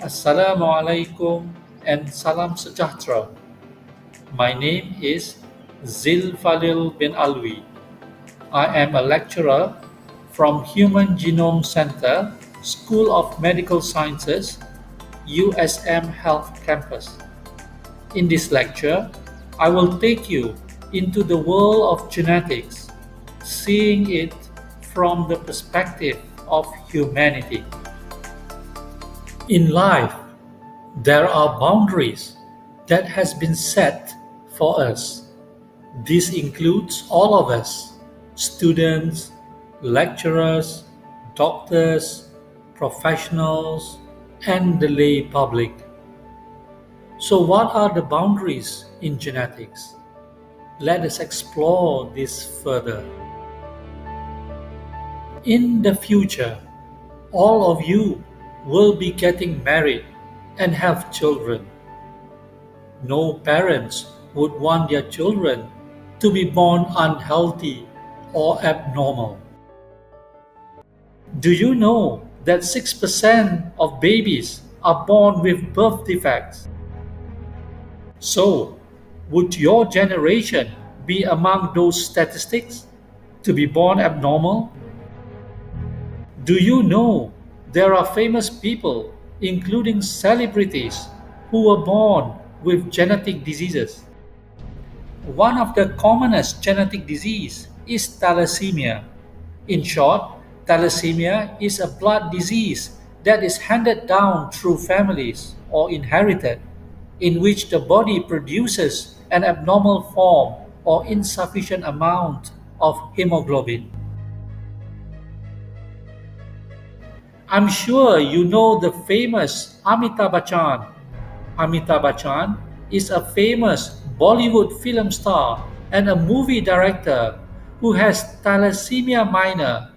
Assalamualaikum and salam sejahtera. My name is Zilfalil bin Alwi. I am a lecturer from Human Genome Center, School of Medical Sciences, USM Health Campus. In this lecture, I will take you into the world of genetics, seeing it from the perspective of humanity. In life, there are boundaries that has been set for us. This includes all of us, students, lecturers, doctors, professionals, and the lay public. So what are the boundaries in genetics? Let us explore this further. In the future, all of you will be getting married and have children. No parents would want their children to be born unhealthy or abnormal. Do you know that 6% of babies are born with birth defects? So, would your generation be among those statistics to be born abnormal? Do you know there are famous people, including celebrities, who were born with genetic diseases? One of the commonest genetic disease is thalassemia. In short, thalassemia is a blood disease that is handed down through families or inherited, in which the body produces an abnormal form or insufficient amount of hemoglobin. I'm sure you know the famous Amitabh Bachchan. Amitabh Bachchan is a famous Bollywood film star and a movie director who has thalassemia minor.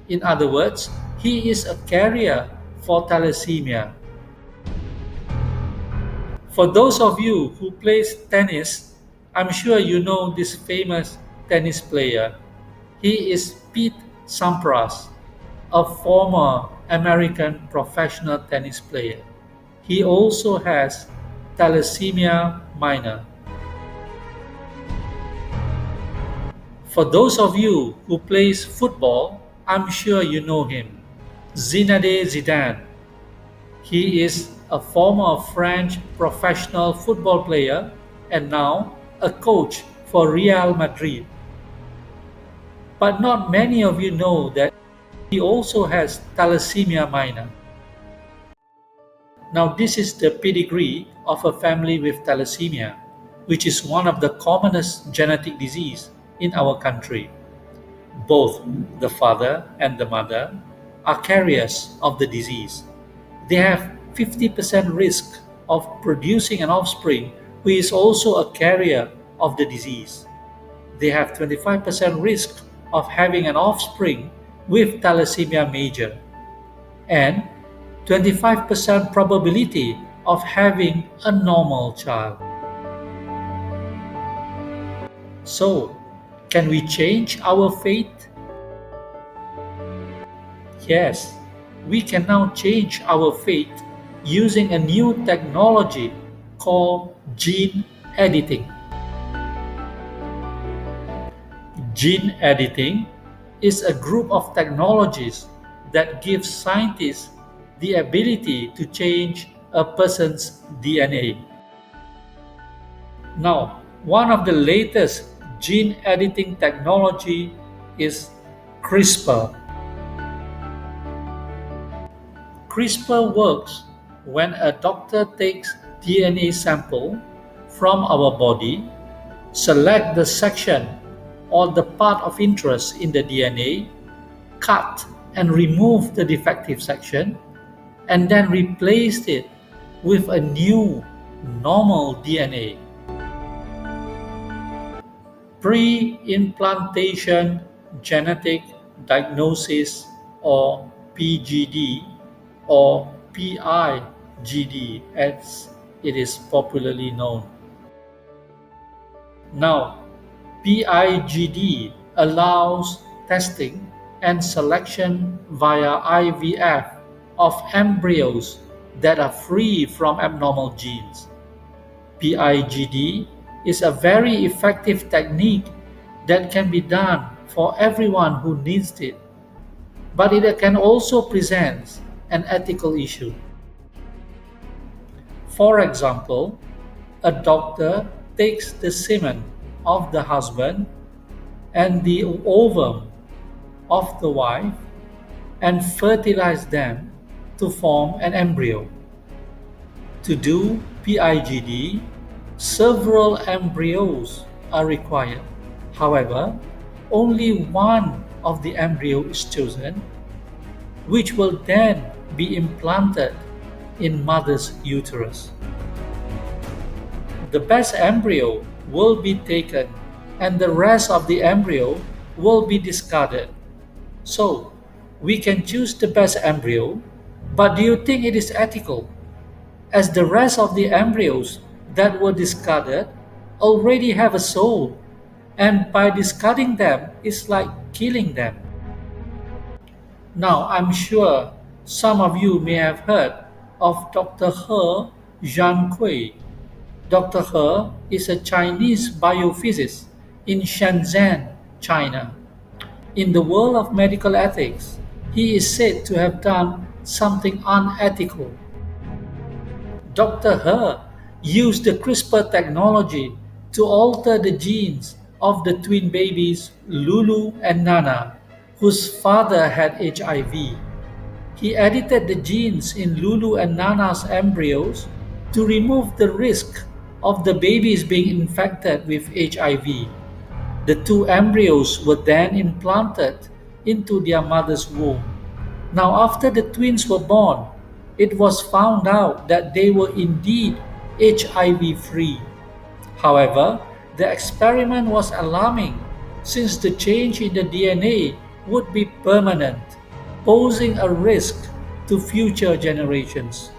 In other words, he is a carrier for thalassemia. For those of you who plays tennis, I'm sure you know this famous tennis player. He is Pete Sampras, a former American professional tennis player. He also has thalassemia minor. For those of you who plays football, I'm sure you know him. Zinedine Zidane. He is a former French professional football player and now a coach for Real Madrid. But not many of you know that he also has thalassemia minor. Now, this is the pedigree of a family with thalassemia, which is one of the commonest genetic disease in our country. Both the father and the mother are carriers of the disease. They have 50% risk of producing an offspring who is also a carrier of the disease. They have 25% risk of having an offspring with thalassemia major and 25% probability of having a normal child. So, can we change our fate? Yes, we can now change our fate using a new technology called gene editing. Gene editing is a group of technologies that gives scientists the ability to change a person's DNA. Now, one of the latest gene editing technology is CRISPR. CRISPR works when a doctor takes DNA sample from our body, select the section or the part of interest in the DNA, cut and remove the defective section, and then replace it with a new normal DNA. Pre-implantation genetic diagnosis, or PGD, or PIGD as it is popularly known. Now, PIGD allows testing and selection via IVF of embryos that are free from abnormal genes. PIGD is a very effective technique that can be done for everyone who needs it, but it can also present an ethical issue. For example, a doctor takes the semen of the husband and the ovum of the wife and fertilize them to form an embryo. To do PIGD, several embryos are required. However, only one of the embryo is chosen, which will then be implanted in mother's uterus. The best embryo will be taken and the rest of the embryo will be discarded. So, we can choose the best embryo, but do you think it is ethical? As the rest of the embryos that were discarded already have a soul, and by discarding them is like killing them. Now, I'm sure some of you may have heard of Dr. He Jiankui. Dr. He is a Chinese biophysicist in Shenzhen, China. In the world of medical ethics, he is said to have done something unethical. Dr. He used the CRISPR technology to alter the genes of the twin babies Lulu and Nana, whose father had HIV. He edited the genes in Lulu and Nana's embryos to remove the risk of the babies being infected with HIV. The two embryos were then implanted into their mother's womb. Now, after the twins were born, it was found out that they were indeed HIV free. However, the experiment was alarming since the change in the DNA would be permanent, posing a risk to future generations.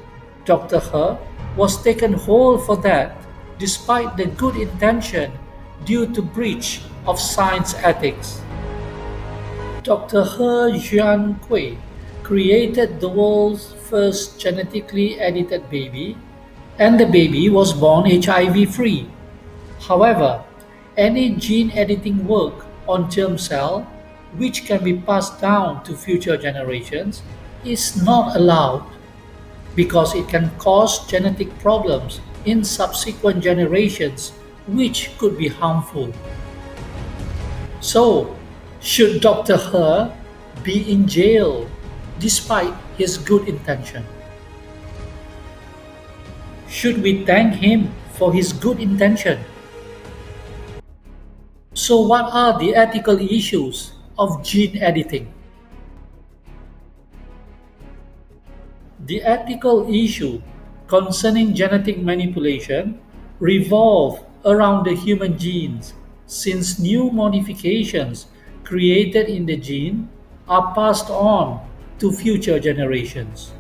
Dr. He was taken whole for that despite the good intention due to breach of science ethics. Dr. He Jiankui created the world's first genetically edited baby, and the baby was born HIV free. However, any gene editing work on germ cell, which can be passed down to future generations, is not allowed because it can cause genetic problems in subsequent generations, which could be harmful. So, should Dr. He be in jail despite his good intention? Should we thank him for his good intention? So, what are the ethical issues of gene editing? The ethical issue concerning genetic manipulation revolve around the human genes, since new modifications created in the gene are passed on to future generations.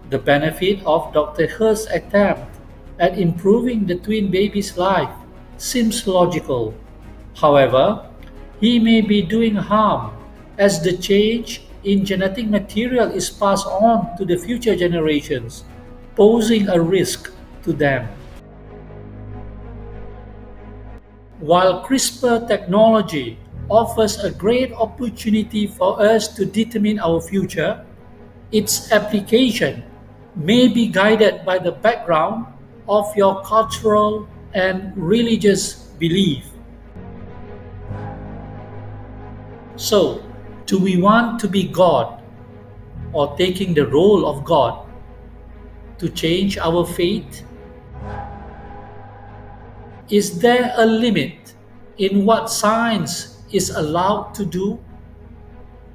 The benefit of Dr. He's attempt at improving the twin baby's life seems logical. However, he may be doing harm as the change in genetic material is passed on to the future generations, posing a risk to them. While CRISPR technology offers a great opportunity for us to determine our future, its application may be guided by the background of your cultural and religious belief. So, do we want to be God or taking the role of God to change our fate? Is there a limit in what science is allowed to do?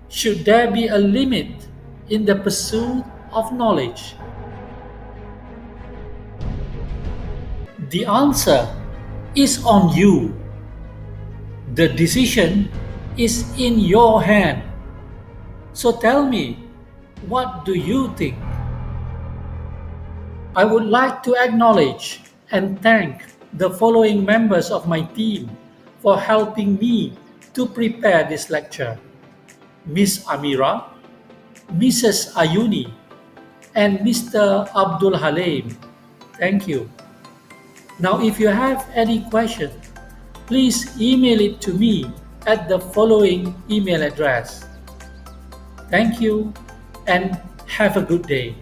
Should there be a limit in the pursuit of knowledge? The answer is on you. The decision is in your hand. So tell me, what do you think? I would like to acknowledge and thank the following members of my team for helping me to prepare this lecture: Miss Amira, Mrs. Ayuni, and Mr. Abdul Halim. Thank you. Now, if you have any question, please email it to me at the following email address. Thank you and have a good day.